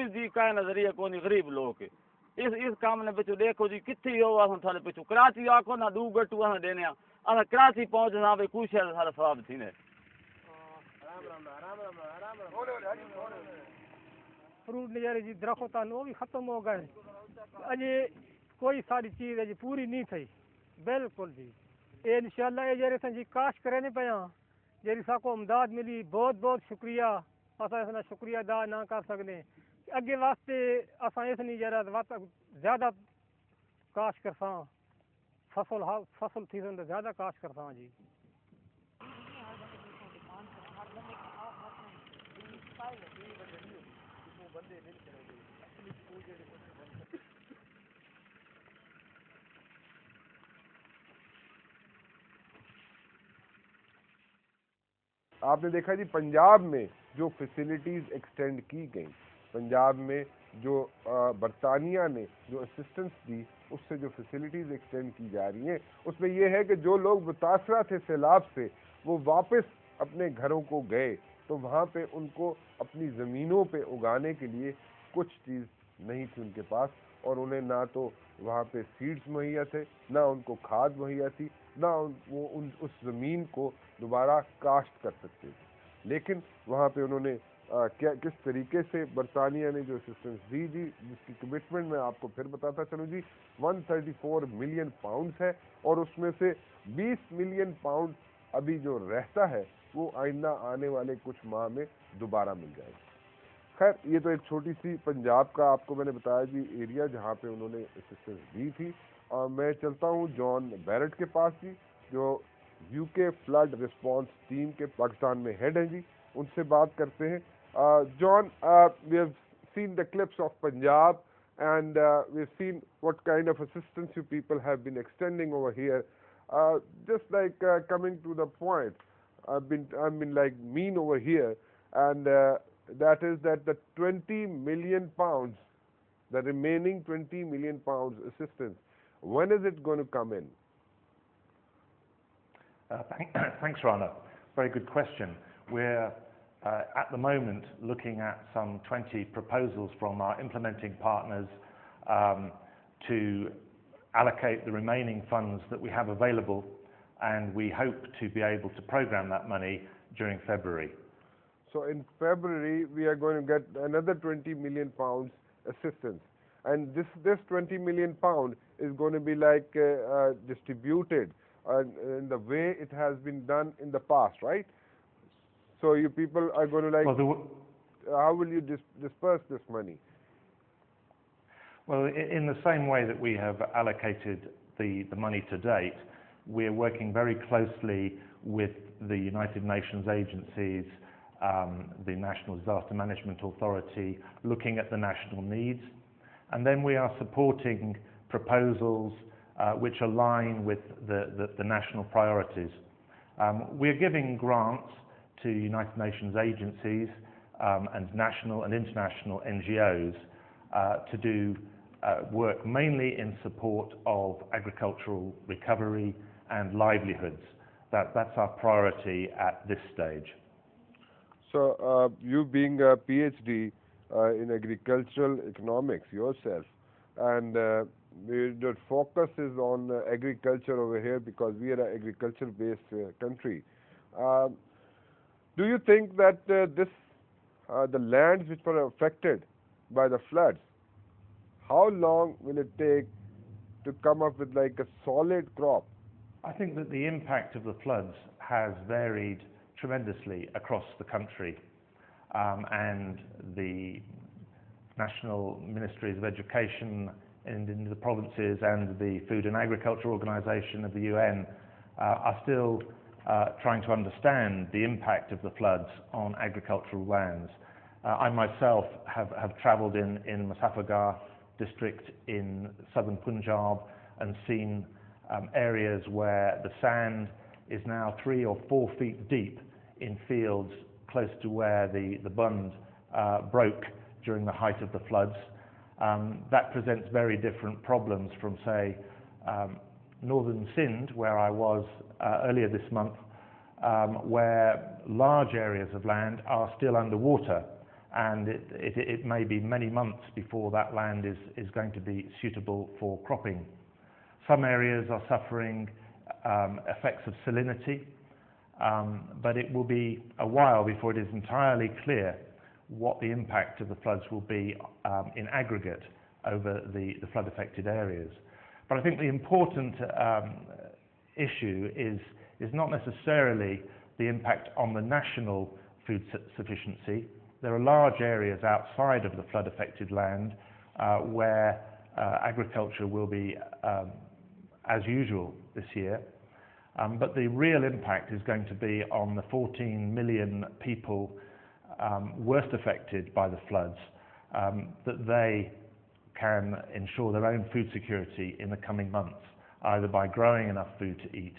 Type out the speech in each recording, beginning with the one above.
कोई दी का नजरिया कोनी गरीब लोग इस काम ने बिचो देखो जी किथे हो असन थारे बिचो कराची आखो ना दू गटू असन देने अस कराची पहुंच ना बे कुछ सारा सवाब थीने फ्रूट नजारे जी दरख्तान वो भी खत्म हो गए अजे कोई सारी चीज है जी पूरी नहीं थी बिल्कुल जी ये इंशाल्लाह ये जरे जी काश करे नहीं पाया जेरी साको इमदाद मिली बहुत बहुत शुक्रिया असा इसना शुक्रिया अदा ना कर सकते अगे वास्ते असा इस नहीं जरा ज्यादा काश करसा फसल थी तो ज्यादा काश करसा जी आपने देखा जी पंजाब में जो फैसिलिटीज़ एक्सटेंड की गई, पंजाब में जो बरतानिया ने जो असिस्टेंस दी उससे जो फैसिलिटीज़ एक्सटेंड की जा रही हैं उसमें यह है कि जो लोग मुतासरा थे सैलाब से वो वापस अपने घरों को गए तो वहाँ पे उनको अपनी ज़मीनों पे उगाने के लिए कुछ चीज़ नहीं थी उनके पास और उन्हें ना तो वहाँ पे सीड्स मुहैया थे, ना उनको खाद मुहैया थी, ना वो उस ज़मीन को दोबारा काश्त कर सकते थे। लेकिन वहाँ पे उन्होंने किस तरीके से बरतानिया ने जो असिस्टेंस दी जी जिसकी कमिटमेंट मैं आपको फिर बताता चलूँ जी 134 मिलियन पाउंड्स है और उसमें से 20 मिलियन पाउंड अभी जो रहता है वो आइंदा आने वाले कुछ माह में दोबारा मिल जाएगा। खैर ये तो एक छोटी सी पंजाब का आपको मैंने बताया जी एरिया जहाँ पे उन्होंने असिस्टेंस दी थी और मैं चलता हूँ जॉन बैरेट के पास जी जो यूके फ्लड रिस्पांस टीम के पाकिस्तान में हेड हैं जी, उनसे बात करते हैं। John, we have seen the clips of Punjab and we've seen what kind of assistance you people have been extending over here. Just like coming to the point, I've been like mean over here, and that is that the 20 million pounds, the remaining 20 million pounds assistance, when is it going to come in? Thanks, Rana. Very good question. We're at the moment looking at some 20 proposals from our implementing partners to allocate the remaining funds that we have available, and we hope to be able to program that money during February. So in February we are going to get another 20 million pounds assistance, and this 20 million pound is going to be like distributed in the way it has been done in the past, right? So you people are going to like, how will you disperse this money? Well, in the same way that we have allocated the money to date, we're working very closely with the United Nations agencies, the National Disaster Management Authority, looking at the national needs, and then we are supporting proposals which align with the national priorities. We're giving grants to United Nations agencies and national and international NGOs to do work mainly in support of agricultural recovery and livelihoods. That's our priority at this stage. So you being a PhD in agricultural economics yourself, and the focus is on agriculture over here because we are an agriculture-based country. Do you think that the lands which were affected by the floods, how long will it take to come up with like a solid crop? I think that the impact of the floods has varied tremendously across the country, and the National Ministries of Education in the provinces and the Food and Agriculture Organization of the UN are still trying to understand the impact of the floods on agricultural lands. I myself have travelled in Muzaffargarh district in southern Punjab and seen areas where the sand is now 3 or 4 feet deep in fields close to where the bund broke during the height of the floods. That presents very different problems from, say, northern Sindh, where I was earlier this month, where large areas of land are still underwater, and it may be many months before that land is going to be suitable for cropping. Some areas are suffering effects of salinity, but it will be a while before it is entirely clear what the impact of the floods will be in aggregate over the flood affected areas. But I think the important issue is not necessarily the impact on the national food sufficiency. There are large areas outside of the flood affected land where agriculture will be as usual this year. But the real impact is going to be on the 14 million people worst affected by the floods, that they can ensure their own food security in the coming months, either by growing enough food to eat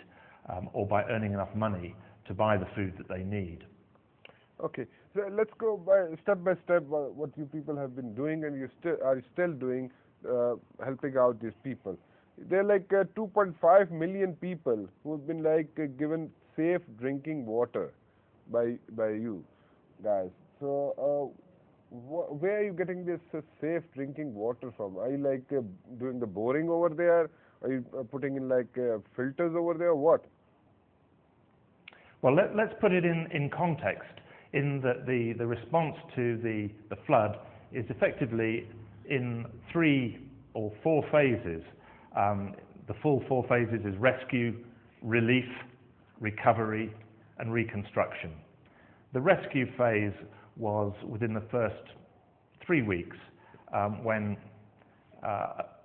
or by earning enough money to buy the food that they need. Okay, so let's go step by step what you people have been doing and you are still doing, helping out these people. There are like 2.5 million people who have been given safe drinking water by you guys. So where are you getting this safe drinking water from? Are you doing the boring over there? Are you putting in filters over there? What? Well, let's put it in context, in that the response to the flood is effectively in 3 or 4 phases. The full 4 phases is rescue, relief, recovery and reconstruction. The rescue phase was within the first 3 weeks when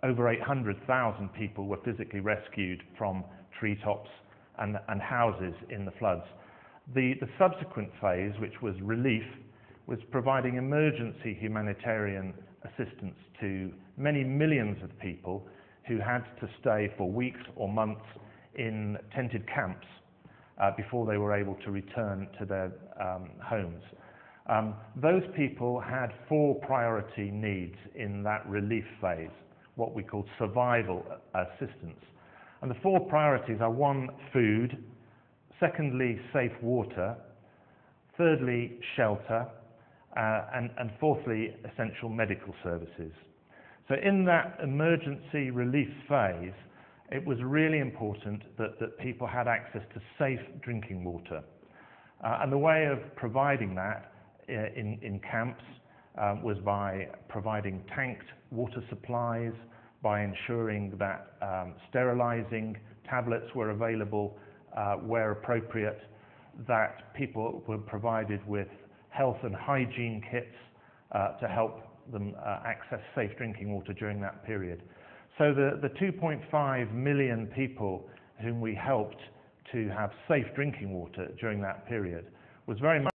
over 800,000 people were physically rescued from treetops and houses in the floods. The subsequent phase, which was relief, was providing emergency humanitarian assistance to many millions of people who had to stay for weeks or months in tented camps before they were able to return to their homes. Those people had 4 priority needs in that relief phase, what we call survival assistance. And the 4 priorities are: 1, food; secondly, safe water; thirdly, shelter; and fourthly, essential medical services. So in that emergency relief phase, it was really important that people had access to safe drinking water. And the way of providing that in camps was by providing tanked water supplies, by ensuring that sterilizing tablets were available where appropriate, that people were provided with health and hygiene kits to help them access safe drinking water during that period. So the 2.5 million people whom we helped to have safe drinking water during that period was very much